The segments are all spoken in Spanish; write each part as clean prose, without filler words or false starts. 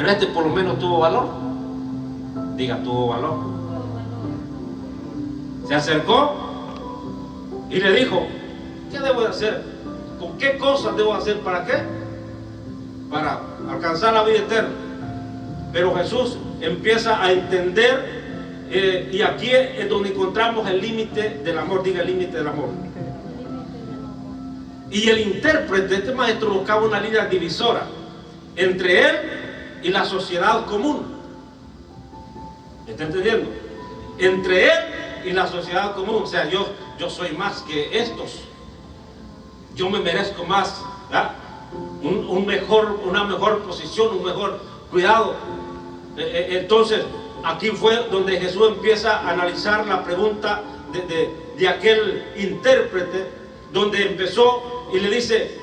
Pero este por lo menos tuvo valor. Diga, tuvo valor. Se acercó y le dijo: ¿qué debo de hacer? ¿Con qué cosas debo hacer? ¿Para qué? Para alcanzar la vida eterna. Pero Jesús empieza a entender, y aquí es donde encontramos el límite del amor. Diga, el límite del amor. Y el intérprete, este maestro, buscaba una línea divisora entre él y la sociedad común. ¿Está entendiendo? Entre él y la sociedad común. O sea, yo soy más que estos. Yo me merezco más, ¿verdad? Una mejor posición, un mejor cuidado. Entonces, aquí fue donde Jesús empieza a analizar la pregunta de aquel intérprete, donde empezó y le dice: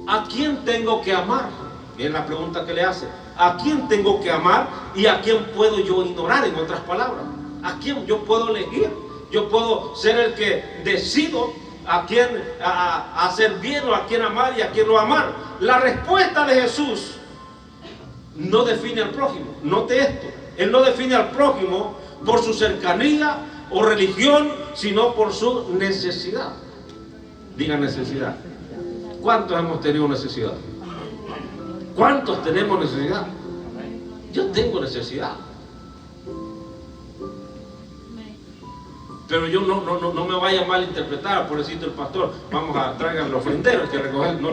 ¿a quién tengo que amar? Bien, la pregunta que le hace: ¿a quién tengo que amar y a quién puedo yo ignorar? En otras palabras, ¿a quién yo puedo elegir? Yo puedo ser el que decido a quién hacer bien o a quién amar y a quién no amar. La respuesta de Jesús no define al prójimo. Note esto: Él no define al prójimo por su cercanía o religión, sino por su necesidad. Diga, necesidad. ¿Cuántos hemos tenido necesidad? ¿Cuántos tenemos necesidad? Yo tengo necesidad. Pero yo no me vaya a malinterpretar, por decirte el pastor, vamos a traigan los ofrenderos que recoger. No.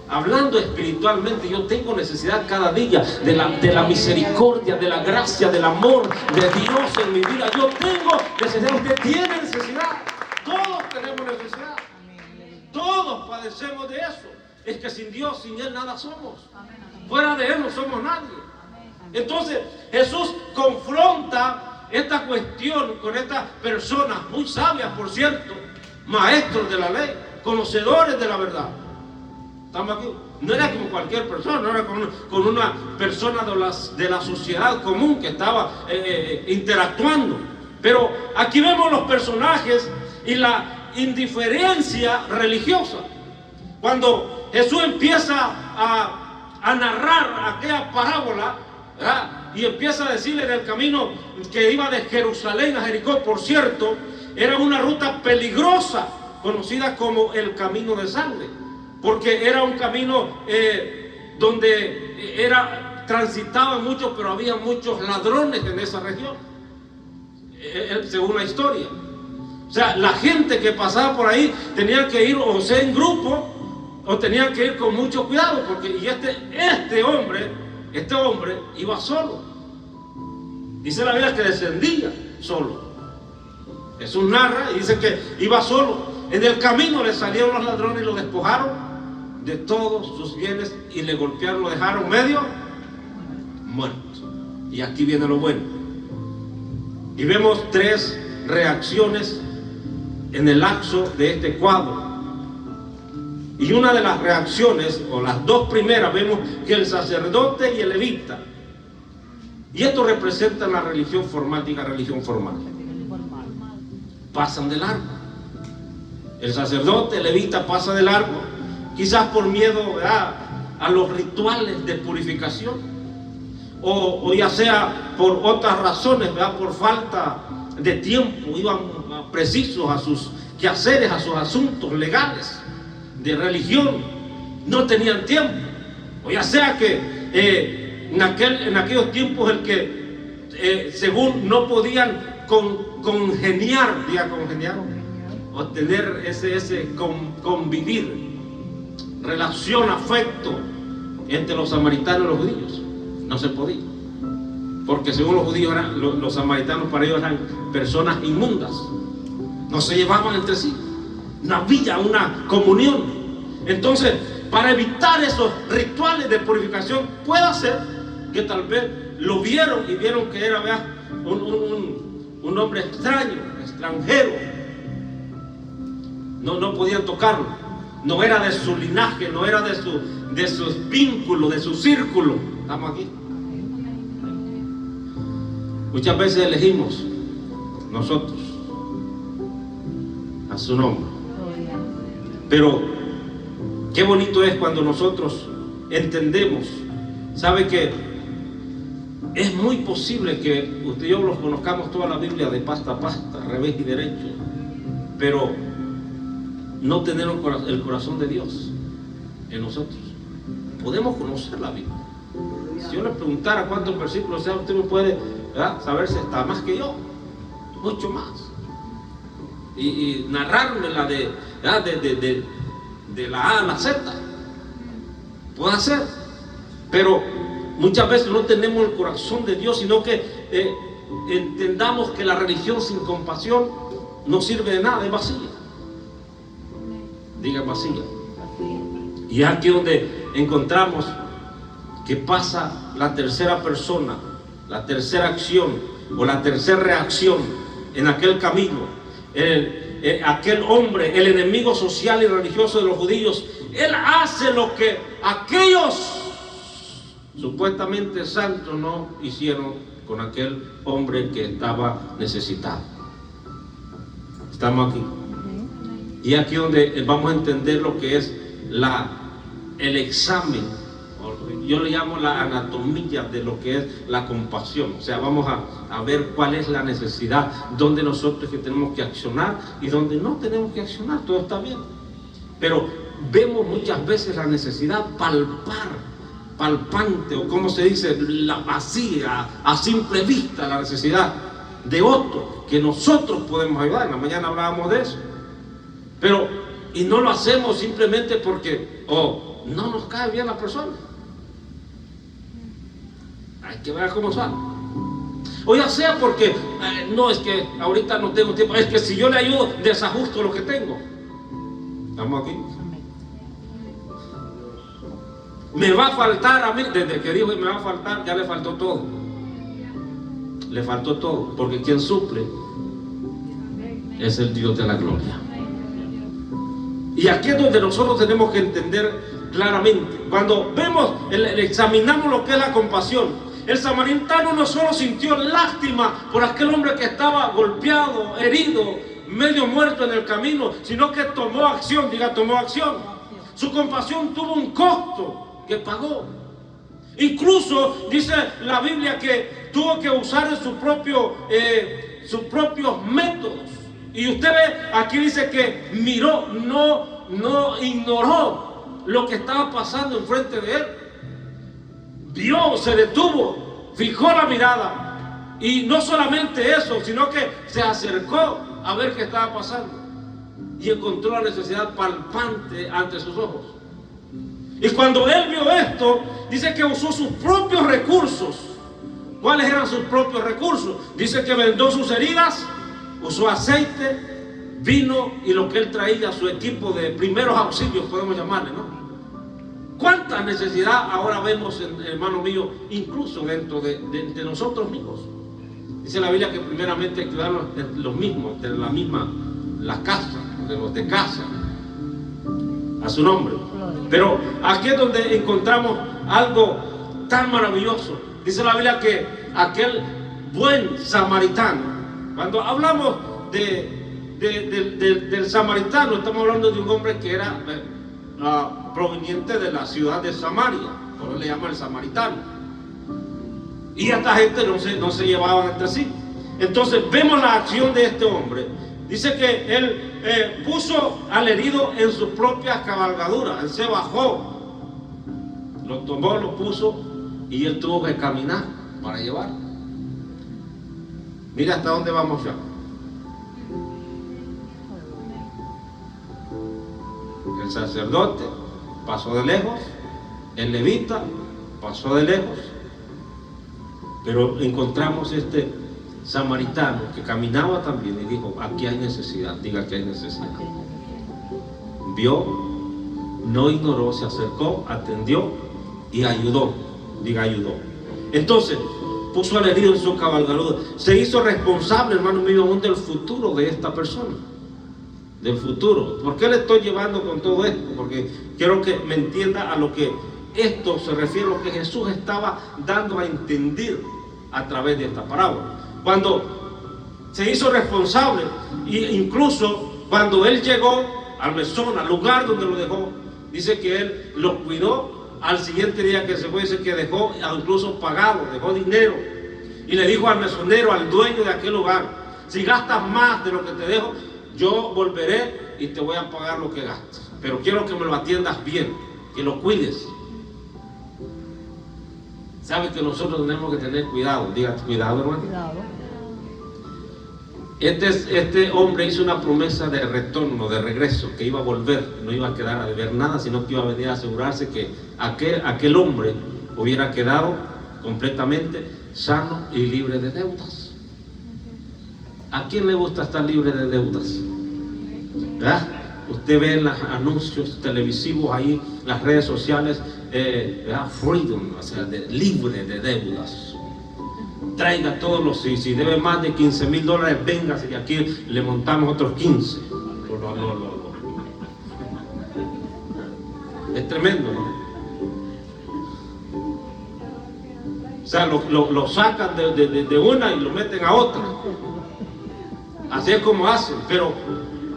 Hablando espiritualmente, yo tengo necesidad cada día de la misericordia, de la gracia, del amor de Dios en mi vida. Yo tengo necesidad, usted tiene necesidad. Todos tenemos necesidad. Todos padecemos de eso. Es que sin Dios, sin Él nada somos. Fuera de Él no somos nadie. Entonces Jesús confronta esta cuestión con estas personas muy sabias, por cierto, maestros de la ley, conocedores de la verdad. ¿Estamos aquí? No era como cualquier persona, no era con una persona de la sociedad común que estaba interactuando. Pero aquí vemos los personajes y la indiferencia religiosa. Cuando Jesús empieza a narrar aquella parábola, ¿verdad? Y empieza a decirle en el camino que iba de Jerusalén a Jericó, por cierto, era una ruta peligrosa, conocida como el camino de sangre, porque era un camino donde transitaban muchos, pero había muchos ladrones en esa región, según la historia. O sea, la gente que pasaba por ahí tenía que ir o sea en grupo, o tenían que ir con mucho cuidado, porque este hombre iba solo. Dice la Biblia que descendía solo. Jesús narra y dice que iba solo. En el camino le salieron los ladrones y lo despojaron de todos sus bienes y le golpearon, lo dejaron medio muerto. Y aquí viene lo bueno. Y vemos tres reacciones en el lapso de este cuadro. Y una de las reacciones, o las dos primeras, vemos que el sacerdote y el levita, y esto representa la religión formal, diga religión formal, pasan de largo. El sacerdote, el levita pasa de largo, quizás por miedo, ¿verdad?, a los rituales de purificación, o ya sea por otras razones, ¿verdad?, por falta de tiempo, iban precisos a sus quehaceres, a sus asuntos legales de religión, no tenían tiempo, o ya sea que en aquellos tiempos el que según no podían congeniar, o tener ese convivir, relación, afecto entre los samaritanos y los judíos, no se podía, porque según los judíos los samaritanos para ellos eran personas inmundas, no se llevaban entre sí, no había una comunión. Entonces, para evitar esos rituales de purificación, puede ser que tal vez lo vieron y vieron que era, ¿verdad?, un hombre extranjero. No podían tocarlo. No era de su linaje, no era de sus vínculos, de su círculo. ¿Estamos aquí? Muchas veces elegimos nosotros a su nombre. Pero qué bonito es cuando nosotros entendemos Sabe que es muy posible que usted y yo los conozcamos toda la Biblia de pasta a pasta, revés y derecho, pero no tener el corazón de Dios en nosotros. Podemos conocer la Biblia. Si yo le preguntara cuántos versículos sea, usted me puede, ¿verdad?, saber si está más que yo, mucho más. Y narrarme la de la A a la Z. Puede hacer, pero muchas veces no tenemos el corazón de Dios, sino que entendamos que la religión sin compasión no sirve de nada, es vacía. Diga vacía. Y aquí donde encontramos que pasa la tercera persona, la tercera acción o la tercera reacción en aquel camino. Aquel hombre, el enemigo social y religioso de los judíos, él hace lo que aquellos supuestamente santos no hicieron con aquel hombre que estaba necesitado. Estamos aquí. Y aquí donde vamos a entender lo que es el examen, yo le llamo la anatomía de lo que es la compasión. O sea, vamos a ver cuál es la necesidad, dónde nosotros que tenemos que accionar y dónde no tenemos que accionar. Todo está bien, pero vemos muchas veces la necesidad palpante, o como se dice, la vacía, a simple vista, la necesidad de otro que nosotros podemos ayudar. En la mañana hablábamos de eso, pero y no lo hacemos simplemente porque no nos cae bien la persona. Hay que ver cómo sale. O ya sea porque no, es que ahorita no tengo tiempo, es que si yo le ayudo desajusto lo que tengo. ¿Estamos aquí? Me va a faltar a mí, desde que dijo que me va a faltar, ya le faltó todo. Le faltó todo, porque quien suple es el Dios de la gloria. Y aquí es donde nosotros tenemos que entender claramente. Cuando examinamos lo que es la compasión, el samaritano no solo sintió lástima por aquel hombre que estaba golpeado, herido, medio muerto en el camino, sino que tomó acción. Diga, tomó acción. Su compasión tuvo un costo que pagó. Incluso dice la Biblia que tuvo que usar sus propios métodos. Y usted ve, aquí dice que miró, no ignoró lo que estaba pasando enfrente de él. Vio, se detuvo, fijó la mirada. Y no solamente eso, sino que se acercó a ver qué estaba pasando. Y encontró la necesidad palpante ante sus ojos. Y cuando él vio esto, dice que usó sus propios recursos. ¿Cuáles eran sus propios recursos? Dice que vendó sus heridas, usó aceite, vino y lo que él traía, su equipo de primeros auxilios, podemos llamarle, ¿no? ¿Cuánta necesidad ahora vemos, hermano mío, incluso dentro de nosotros mismos? Dice la Biblia que primeramente hay que cuidarnos de los mismos, de la casa, de los de casa, a su nombre. Pero aquí es donde encontramos algo tan maravilloso. Dice la Biblia que aquel buen samaritano, cuando hablamos del samaritano, estamos hablando de un hombre que era proveniente de la ciudad de Samaria, por eso le llaman el samaritano. Y esta gente no se llevaban entre sí. Entonces vemos la acción de este hombre. Dice que él puso al herido en sus propias cabalgaduras. Él se bajó, lo tomó, lo puso y él tuvo que caminar para llevarlo. Mira hasta dónde vamos ya. El sacerdote pasó de lejos, el levita pasó de lejos, pero encontramos este samaritano que caminaba también y dijo, aquí hay necesidad. Diga que hay necesidad. Vio, no ignoró, se acercó, atendió y ayudó. Diga, ayudó. Entonces puso al herido en su cabalgadura, se hizo responsable, hermano mío, aún del futuro de esta persona, del futuro. ¿Por qué le estoy llevando con todo esto? Porque quiero que me entienda a lo que esto se refiere, a lo que Jesús estaba dando a entender a través de esta parábola. Cuando se hizo responsable, e incluso cuando él llegó al mesón, al lugar donde lo dejó, dice que él lo cuidó al siguiente día que se fue, dice que dejó incluso pagado, dejó dinero. Y le dijo al mesonero, al dueño de aquel lugar: si gastas más de lo que te dejo, yo volveré y te voy a pagar lo que gastas. Pero quiero que me lo atiendas bien, que lo cuides. Sabe que nosotros tenemos que tener cuidado. Diga, cuidado, hermano. Cuidado. Este hombre hizo una promesa de retorno, de regreso, que iba a volver, no iba a quedar a deber nada, sino que iba a venir a asegurarse que aquel hombre hubiera quedado completamente sano y libre de deudas. ¿A quién le gusta estar libre de deudas? ¿Verdad? Usted ve en los anuncios televisivos ahí, las redes sociales, freedom, o sea, libre de deudas. Traiga todos los, si debe más de $15,000, véngase y aquí le montamos otros 15. Es tremendo, ¿no? O sea, lo sacan de una y lo meten a otra. Así es como hacen. Pero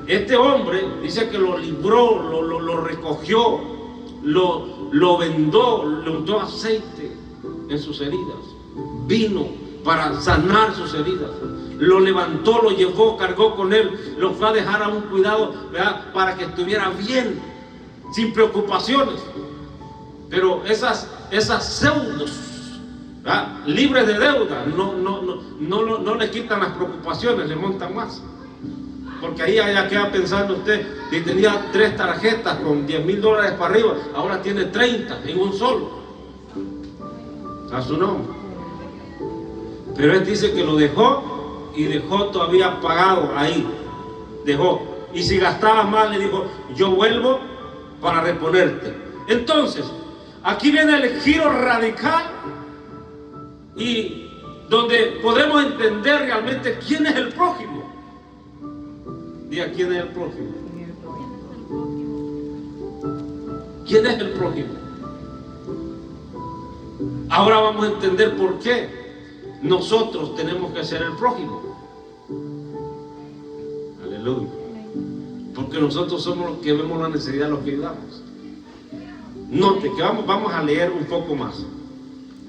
este hombre dice que lo libró, lo recogió, lo vendó, le untó aceite en sus heridas, vino para sanar sus heridas, lo levantó, lo llevó, cargó con él, lo fue a dejar a un cuidado, ¿verdad?, para que estuviera bien, sin preocupaciones. Pero esas pseudos, ¿verdad?, libres de deuda, no le quitan las preocupaciones, le montan más. Porque ahí ya queda pensando usted, si tenía 3 tarjetas con $10,000 para arriba, ahora tiene 30 en un solo. A su nombre. Pero él dice que lo dejó y dejó todavía pagado ahí. Dejó. Y si gastaba más, le dijo: yo vuelvo para reponerte. Entonces, aquí viene el giro radical y donde podemos entender realmente quién es el prójimo. Diga, ¿quién es el prójimo? ¿Quién es el prójimo? Ahora vamos a entender por qué nosotros tenemos que ser el prójimo. Aleluya. Porque nosotros somos los que vemos la necesidad, los que ayudamos. Note que vamos a leer un poco más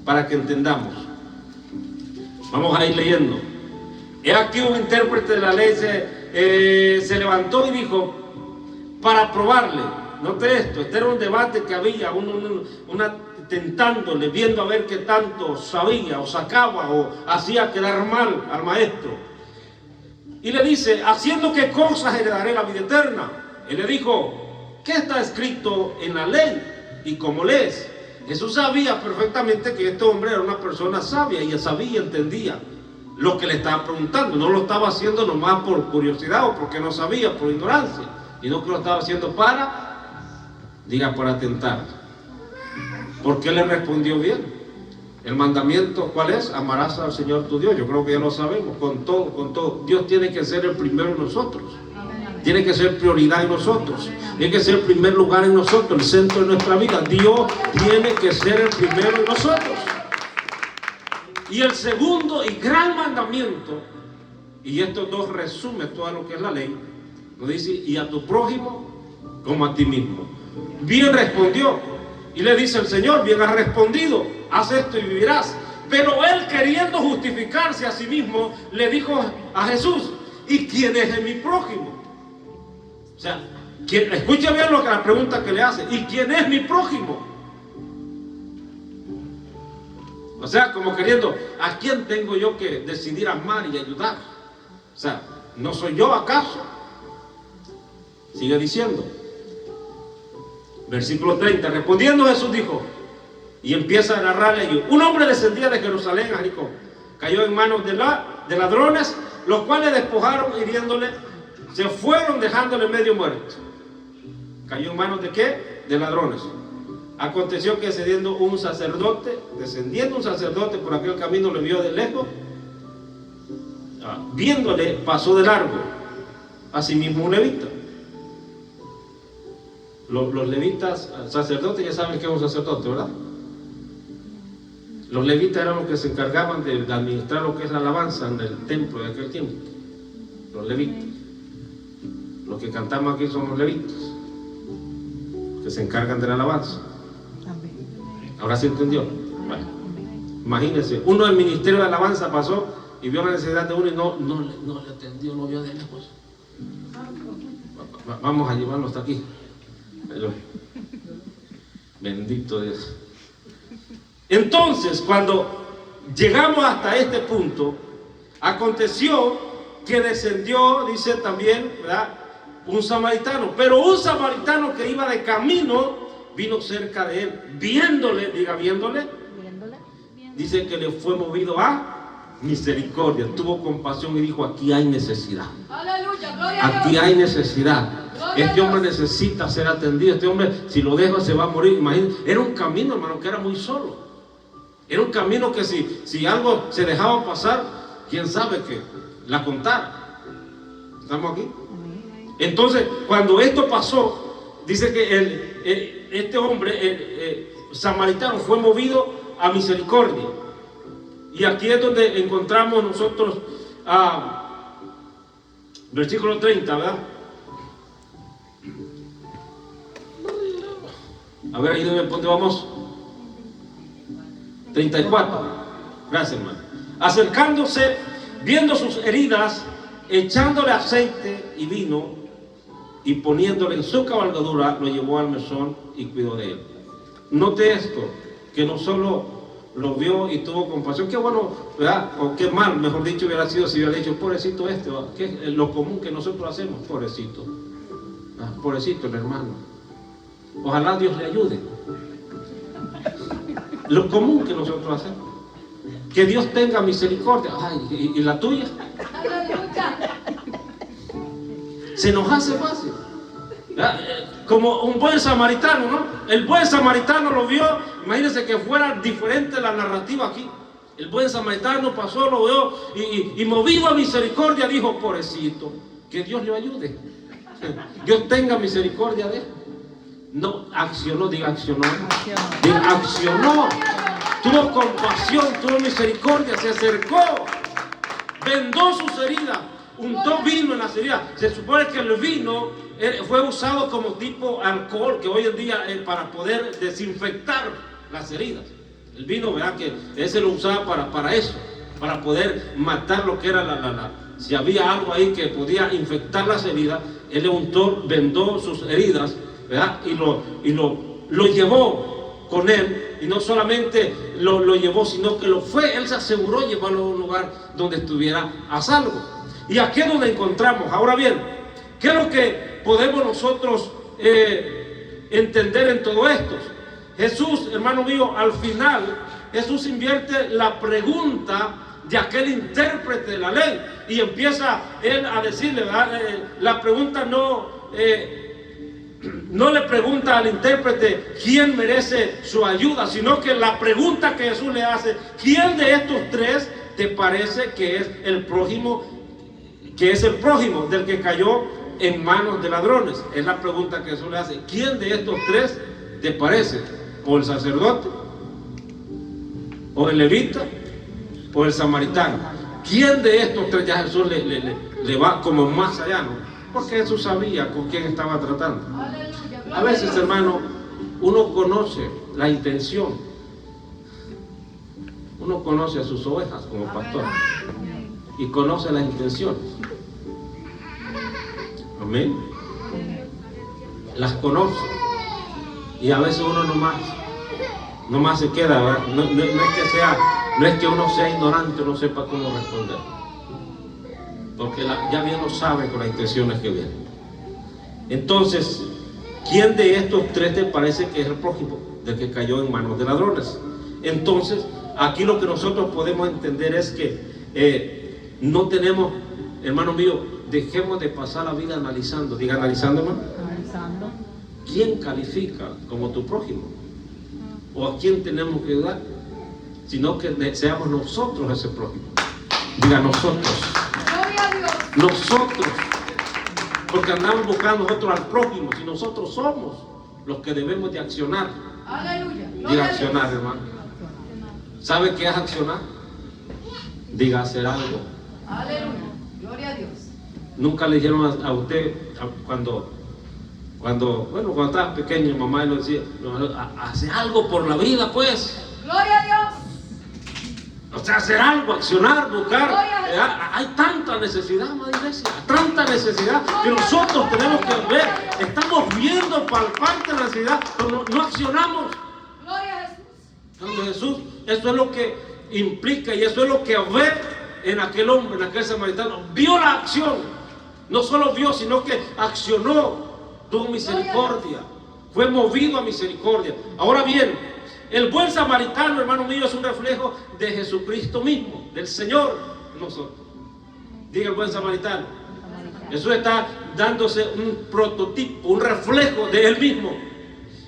para que entendamos. Vamos a ir leyendo. He aquí un intérprete de la ley se levantó y dijo, para probarle. Note esto, este era un debate que había, tentándole, viendo a ver qué tanto sabía o sacaba o hacía quedar mal al maestro. Y le dice: ¿haciendo qué cosas heredaré la vida eterna? Él le dijo: ¿qué está escrito en la ley y cómo lees? Jesús sabía perfectamente que este hombre era una persona sabia y sabía, entendía lo que le estaba preguntando. No lo estaba haciendo nomás por curiosidad o porque no sabía, por ignorancia, sino que lo estaba haciendo para tentar. ¿Por qué le respondió bien? El mandamiento, ¿cuál es? Amarás al Señor tu Dios. Yo creo que ya lo sabemos, con todo. Dios tiene que ser el primero en nosotros. Tiene que ser prioridad en nosotros. Tiene que ser el primer lugar en nosotros, el centro de nuestra vida. Dios tiene que ser el primero en nosotros. Y el segundo y gran mandamiento, y estos dos resumen todo lo que es la ley, nos dice: y a tu prójimo como a ti mismo. Bien respondió. Y le dice el Señor: bien has respondido, haz esto y vivirás. Pero él, queriendo justificarse a sí mismo, le dijo a Jesús: ¿y quién es mi prójimo? O sea, escuche bien la pregunta que le hace: ¿y quién es mi prójimo? O sea, como queriendo, ¿a quién tengo yo que decidir amar y ayudar? O sea, ¿no soy yo acaso? Sigue diciendo. Versículo 30, respondiendo Jesús dijo, y empieza a narrarle ellos: un hombre descendía de Jerusalén a Jericó, cayó en manos de ladrones, los cuales despojaron hiriéndole, se fueron dejándole medio muerto. ¿Cayó en manos de qué? De ladrones. Aconteció que descendiendo un sacerdote por aquel camino, le vio de lejos, viéndole pasó de largo. Asimismo un levita. Los levitas, sacerdotes, ya saben que es un sacerdote, ¿verdad? Los levitas eran los que se encargaban de administrar lo que es la alabanza en el templo de aquel tiempo. Los levitas. Los que cantamos aquí somos levitas, que se encargan de la alabanza. ¿Ahora se entendió? Bueno, imagínense, uno del ministerio de alabanza pasó y vio la necesidad de uno y no le atendió, no vio de lejos. Vamos a llevarlo hasta aquí. Pero, bendito Dios. Entonces, cuando llegamos hasta este punto, aconteció que descendió, dice también, ¿verdad?, un samaritano. Pero un samaritano que iba de camino vino cerca de él, viéndole, diga, viéndole, dice que le fue movido a misericordia, tuvo compasión y dijo: aquí hay necesidad. Aleluya, gloria a Dios. Aquí hay necesidad. Este hombre necesita ser atendido. Este hombre, si lo dejo, se va a morir. Imagínense, era un camino, hermano, que era muy solo. Era un camino que si algo se dejaba pasar, quién sabe que la contara. ¿Estamos aquí? Entonces, cuando esto pasó, dice que este hombre, samaritano, fue movido a misericordia. Y aquí es donde encontramos nosotros versículo 30, ¿verdad? A ver, ahí donde vamos. 34. Gracias, hermano. Acercándose, viendo sus heridas, echándole aceite y vino, y poniéndole en su cabalgadura, lo llevó al mesón y cuidó de él. Note esto, que no solo lo vio y tuvo compasión, qué bueno, ¿verdad? O qué mal, mejor dicho, hubiera sido si hubiera dicho: pobrecito este, ¿verdad? Que es lo común que nosotros hacemos, pobrecito. Pobrecito el hermano. Ojalá Dios le ayude. Lo común que nosotros hacemos. Que Dios tenga misericordia. Ay, ¿y la tuya? Se nos hace fácil. Como un buen samaritano, ¿no? El buen samaritano lo vio. Imagínense que fuera diferente la narrativa aquí. El buen samaritano pasó, lo vio y movido a misericordia dijo: pobrecito, que Dios le ayude. Dios tenga misericordia de él. No accionó, diga accionó. Diga accionó. Tuvo compasión, tuvo misericordia, se acercó, vendó sus heridas, untó vino en las heridas. Se supone que el vino fue usado como tipo alcohol, que hoy en día para poder desinfectar las heridas. El vino, ¿verdad?, que ese lo usaba para eso, para poder matar lo que era si había algo ahí que podía infectar las heridas. Él le untó, vendó sus heridas, ¿verdad?, y lo llevó con él. Y no solamente lo llevó, sino que él se aseguró llevarlo a un lugar donde estuviera a salvo. Y aquí es donde encontramos. Ahora bien, ¿qué es lo que podemos nosotros entender en todo esto? Jesús, hermano mío, al final Jesús invierte la pregunta de aquel intérprete de la ley y empieza él a decirle, ¿verdad? La pregunta no le pregunta al intérprete quién merece su ayuda, sino que la pregunta que Jesús le hace: ¿quién de estos tres te parece que es el prójimo del que cayó en manos de ladrones? Es la pregunta que Jesús le hace. ¿Quién de estos tres te parece? ¿O el sacerdote? ¿O el levita? ¿O el samaritano? ¿Quién de estos tres? Ya Jesús le va como más allá, ¿no? Porque Jesús sabía con quién estaba tratando. A veces, hermano, uno conoce la intención. Uno conoce a sus ovejas como pastor y conoce las intenciones. Amén. Las conoce. Y a veces uno nomás se queda, ¿verdad? No es que uno sea ignorante o no sepa cómo responder. Porque ya bien lo sabe con las intenciones que vienen. Entonces, ¿quién de estos tres te parece que es el prójimo del que cayó en manos de ladrones? Entonces, aquí lo que nosotros podemos entender es que no tenemos, hermano mío, dejemos de pasar la vida analizando. Diga analizando, hermano. Analizando. ¿Quién califica como tu prójimo? ¿O a quién tenemos que ayudar? Sino que seamos nosotros ese prójimo. Diga nosotros. Nosotros, porque andamos buscando nosotros al prójimo, si nosotros somos los que debemos de accionar. Aleluya. Diga accionar, hermano. ¿Sabe qué es accionar? Diga hacer algo. Aleluya. Gloria a Dios. Nunca le dijeron a usted cuando Cuando estaba pequeño, mi mamá nos decía, hace algo por la vida, pues. Gloria a Dios. O sea, hacer algo, accionar, buscar. Hay tanta necesidad, madre iglesia, tanta necesidad que nosotros tenemos que ver. Estamos viendo, palpar la necesidad, pero no accionamos. Gloria a Jesús. Gloria a Jesús. Eso es lo que implica y eso es lo que ve en aquel hombre, en aquel samaritano. Vio la acción. No solo vio, sino que accionó. Tuvo misericordia. Fue movido a misericordia. Ahora bien, el buen samaritano, hermano mío, es un reflejo de Jesucristo mismo, del Señor en nosotros. Diga el buen samaritano. Jesús está dándose un prototipo, un reflejo de Él mismo.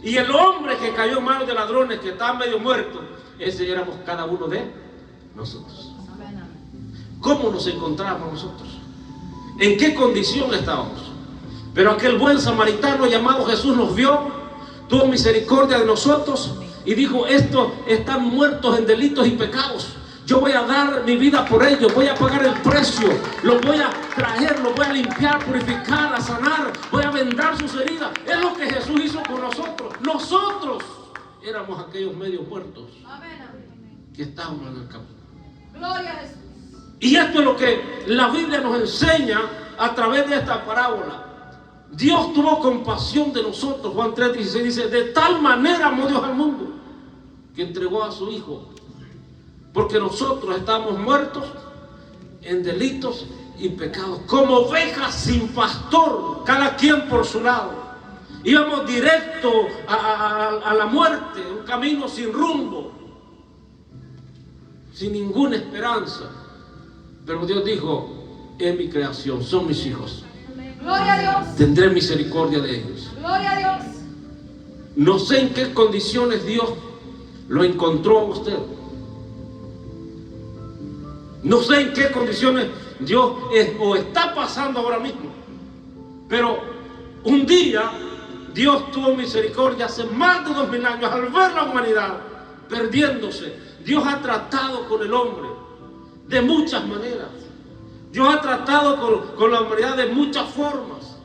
Y el hombre que cayó en manos de ladrones, que estaba medio muerto, ese éramos cada uno de nosotros. ¿Cómo nos encontrábamos nosotros? ¿En qué condición estábamos? Pero aquel buen samaritano llamado Jesús nos vio, tuvo misericordia de nosotros y dijo: estos están muertos en delitos y pecados. Yo voy a dar mi vida por ellos, voy a pagar el precio, los voy a traer, los voy a limpiar, purificar, a sanar, voy a vendar sus heridas. Es lo que Jesús hizo con nosotros. Nosotros éramos aquellos medios muertos que estábamos en el camino. Gloria a Jesús. Y esto es lo que la Biblia nos enseña a través de esta parábola. Dios tuvo compasión de nosotros. Juan 3:16 dice: de tal manera amó Dios al mundo que entregó a su Hijo, porque nosotros estábamos muertos en delitos y pecados, como ovejas sin pastor, cada quien por su lado. Íbamos directo a la muerte, un camino sin rumbo, sin ninguna esperanza. Pero Dios dijo: es mi creación, son mis hijos. Gloria a Dios. Tendré misericordia de ellos. Gloria a Dios. No sé en qué condiciones Dios lo encontró a usted. No sé en qué condiciones Dios o está pasando ahora mismo. Pero un día Dios tuvo misericordia hace más de 2000 años al ver la humanidad perdiéndose. Dios ha tratado con el hombre de muchas maneras. Dios ha tratado con la humanidad de muchas formas.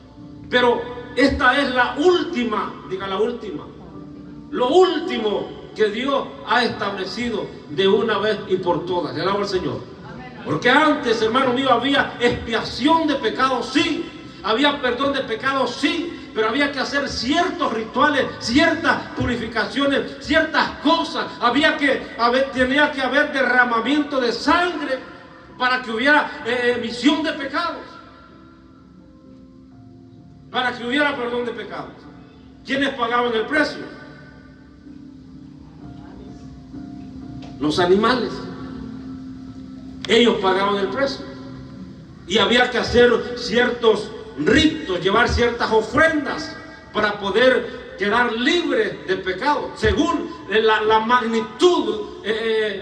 Pero esta es la última, diga la última. Lo último que Dios ha establecido de una vez y por todas. Alaba al Señor. Porque antes, hermano mío, había expiación de pecados, sí. Había perdón de pecados, sí. Pero había que hacer ciertos rituales, ciertas purificaciones, ciertas cosas. Tenía que haber derramamiento de sangre para que hubiera emisión de pecados, para que hubiera perdón de pecados. ¿Quiénes pagaban el precio? Los animales. Ellos pagaban el precio. Y había que hacer ciertos ritos, llevar ciertas ofrendas para poder quedar libre de pecado, según la magnitud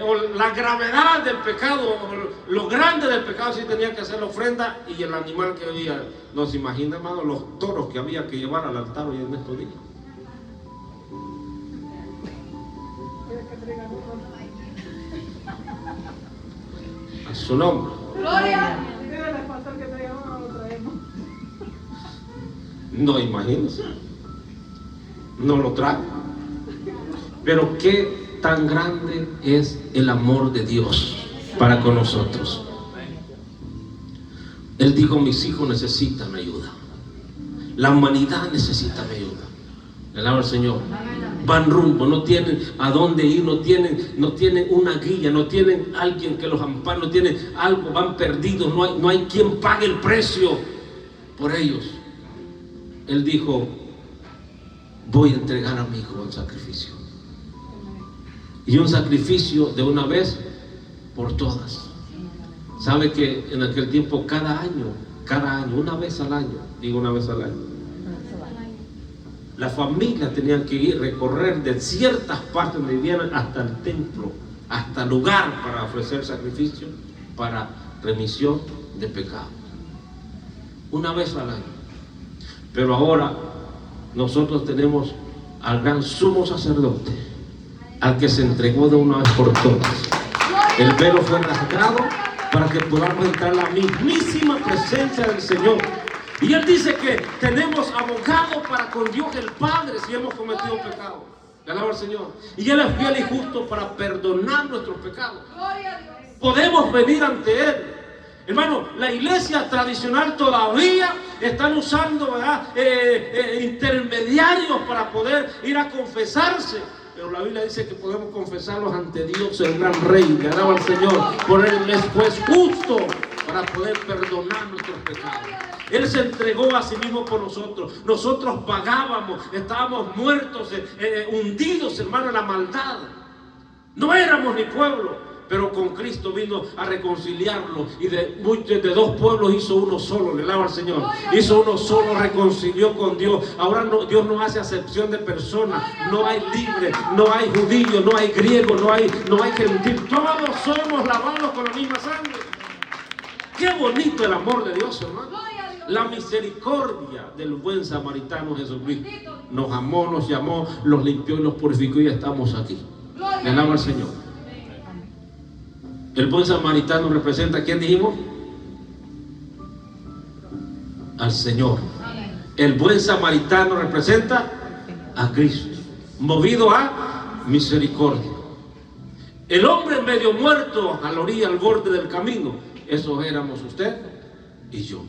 o la gravedad del pecado, o lo grande del pecado. Sí tenía que hacer la ofrenda. Y el animal que había, no se imagina, hermano, los toros que había que llevar al altar hoy en estos días. A su nombre. Gloria. No, imagínense. No lo trae. Pero qué tan grande es el amor de Dios para con nosotros. Él dijo: mis hijos necesitan ayuda. La humanidad necesita mi ayuda. Alaba al Señor. Van rumbo, no tienen a dónde ir, no tienen una guía, no tienen alguien que los ampare, no tienen algo, van perdidos, no hay quien pague el precio por ellos. Él dijo: voy a entregar a mi hijo en sacrificio. Y un sacrificio de una vez por todas. Sabe que en aquel tiempo cada año, una vez al año, la familia tenía que ir, recorrer de ciertas partes donde vivían hasta el templo, hasta el lugar para ofrecer sacrificio para remisión de pecado. Una vez al año. Pero ahora nosotros tenemos al gran sumo sacerdote, al que se entregó de una vez por todas. El velo fue rasgado para que podamos entrar a la mismísima presencia del Señor. Y Él dice que tenemos abogado para con Dios el Padre si hemos cometido pecado. Alaba al Señor. Y Él es fiel y justo para perdonar nuestros pecados. Gloria a Dios. Podemos venir ante Él. Hermano, la iglesia tradicional todavía están usando, ¿verdad? Intermediarios para poder ir a confesarse. Pero la Biblia dice que podemos confesarlos ante Dios, el gran Rey. Que alaba al Señor. Por Él es pues justo para poder perdonar nuestros pecados. Él se entregó a sí mismo por nosotros. Nosotros pagábamos, estábamos muertos, hundidos, hermano, en la maldad. No éramos ni pueblo. Pero con Cristo vino a reconciliarlo. Y de dos pueblos hizo uno solo. Le alaba al Señor. Hizo uno solo, reconcilió con Dios. Ahora no, Dios no hace acepción de personas. No hay libre, no hay judío, no hay griego, no hay gentil. Todos somos lavados con la misma sangre. Qué bonito el amor de Dios, hermano. La misericordia del buen samaritano Jesucristo. Nos amó, nos llamó, los limpió y los purificó y estamos aquí. Le alaba al Señor. El buen samaritano representa ¿a quién dijimos? Al Señor. El buen samaritano representa a Cristo, movido a misericordia. El hombre medio muerto a la orilla, al borde del camino, esos éramos usted y yo.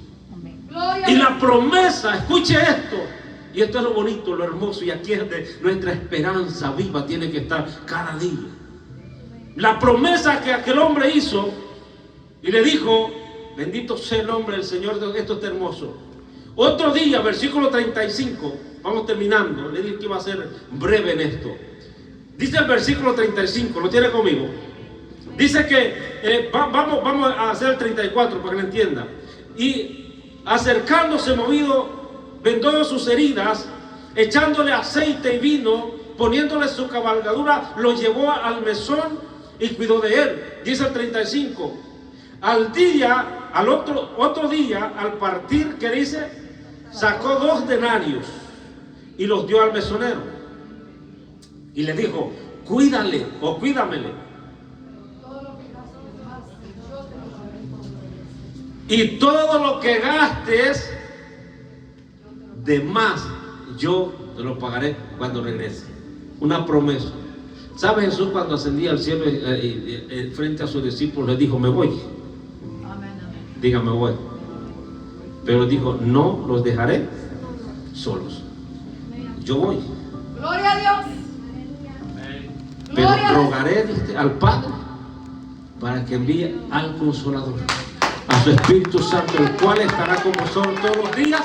Y la promesa, escuche esto, y esto es lo bonito, lo hermoso, y aquí es donde nuestra esperanza viva tiene que estar cada día. La promesa que aquel hombre hizo y le dijo, bendito sea el nombre del Señor, esto está hermoso. Otro día, versículo 35, vamos terminando, le dije que iba a ser breve en esto. Dice el versículo 35, ¿lo tiene conmigo? Dice que, vamos a hacer el 34 para que lo entienda. Y acercándose movido, vendó sus heridas, echándole aceite y vino, poniéndole su cabalgadura, lo llevó al mesón y cuidó de él. Dice el 35. Otro día, al partir, ¿qué dice? Sacó 2 denarios y los dio al mesonero. Y le dijo, cuídale o cuídamele. Y todo lo que gastes de más, yo te lo pagaré cuando regrese. Una promesa. ¿Sabe Jesús cuando ascendía al cielo frente a sus discípulos le dijo, me voy? Diga, me voy. Pero dijo, no los dejaré solos. Yo voy. Gloria a Dios. Pero rogaré al Padre para que envíe al Consolador, a su Espíritu Santo, el cual estará con vosotros todos los días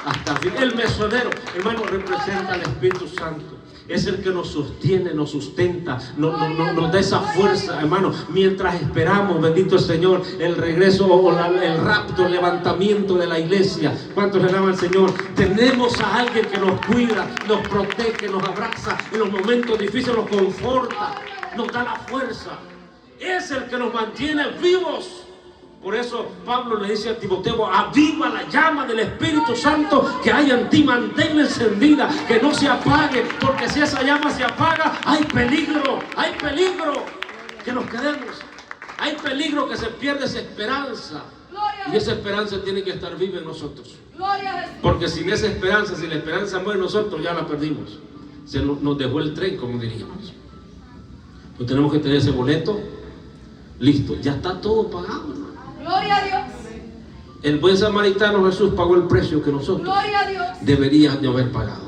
hasta el fin. El mesonero, hermano, representa al Espíritu Santo. Es el que nos sostiene, nos sustenta, nos da esa fuerza, hermano, mientras esperamos, bendito el Señor, el regreso o el rapto, el levantamiento de la iglesia. ¿Cuántos le alaban al Señor? Tenemos a alguien que nos cuida, nos protege, nos abraza en los momentos difíciles, nos conforta, nos da la fuerza. Es el que nos mantiene vivos. Por eso Pablo le dice a Timoteo, aviva la llama del Espíritu Santo que hay en ti, manténla encendida, que no se apague, porque si esa llama se apaga, hay peligro que nos quedemos, hay peligro que se pierda esa esperanza, y esa esperanza tiene que estar viva en nosotros, porque sin esa esperanza, si la esperanza muere en nosotros, ya la perdimos, nos dejó el tren, como diríamos. Pues tenemos que tener ese boleto listo, ya está todo pagado, ¿no? Gloria a Dios. El buen samaritano Jesús pagó el precio que nosotros deberíamos de haber pagado.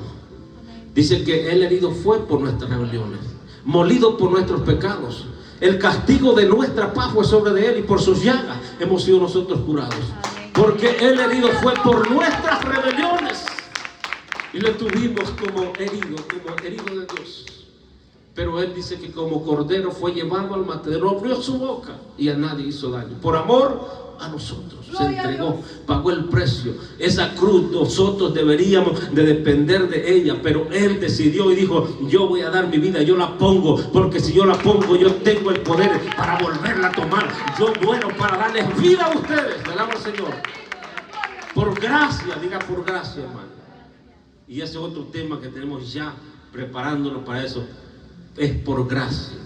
Dice que Él herido fue por nuestras rebeliones, molido por nuestros pecados. El castigo de nuestra paz fue sobre de Él y por sus llagas hemos sido nosotros curados. Porque Él herido fue por nuestras rebeliones y le tuvimos como herido de Dios. Pero Él dice que como cordero fue llevado al matadero, abrió su boca y a nadie hizo daño. Por amor a nosotros se entregó, pagó el precio. Esa cruz nosotros deberíamos de depender de ella, pero Él decidió y dijo, yo voy a dar mi vida, yo la pongo, porque si yo la pongo, yo tengo el poder para volverla a tomar. Yo muero para darles vida a ustedes. Le alabo al Señor. Por gracia, diga por gracia, hermano. Y ese es otro tema que tenemos ya preparándonos para eso. Es por gracia.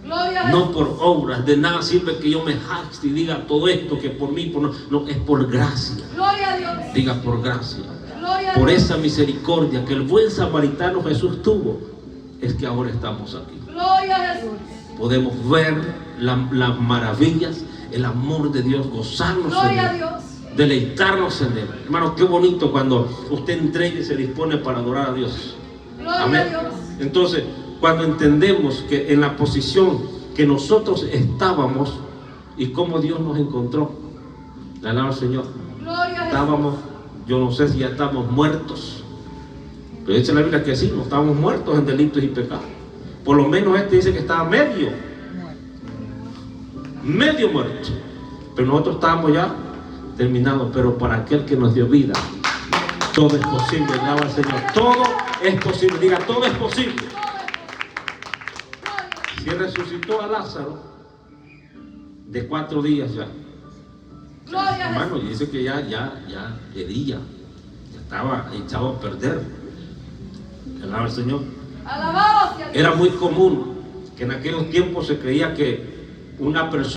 Gloria a No Jesús. por obras, de nada sirve que yo me jacte y diga todo esto que por mí, no, es por gracia. Gloria a Dios. Diga por gracia. Gloria a Por Dios. esa misericordia que el buen samaritano Jesús tuvo, es que ahora estamos aquí. Gloria a Jesús. Podemos ver las maravillas, el amor de Dios, gozarnos en Gloria a Él, Dios. deleitarnos en Él. Hermano, qué bonito cuando usted entrega y se dispone para adorar a Dios. Gloria a Amén. Dios. Entonces, cuando entendemos que en la posición que nosotros estábamos y cómo Dios nos encontró, le alaba al Señor. Gloria a Jesús. Estábamos, yo no sé si ya estamos muertos, pero dice la Biblia que sí, no estábamos muertos en delitos y pecados. Por lo menos este dice que estaba medio muerto, pero nosotros estábamos ya terminados. Pero para aquel que nos dio vida, todo es posible. Alaba al Señor, todo es posible. Diga, todo es posible. Si resucitó a Lázaro de 4 días ya, Gloria a Jesús. hermano, y dice que ya hería, ya estaba echado a perder. Alaba al Señor. Alabado sea Dios. Era muy común que en aquellos tiempos se creía que una persona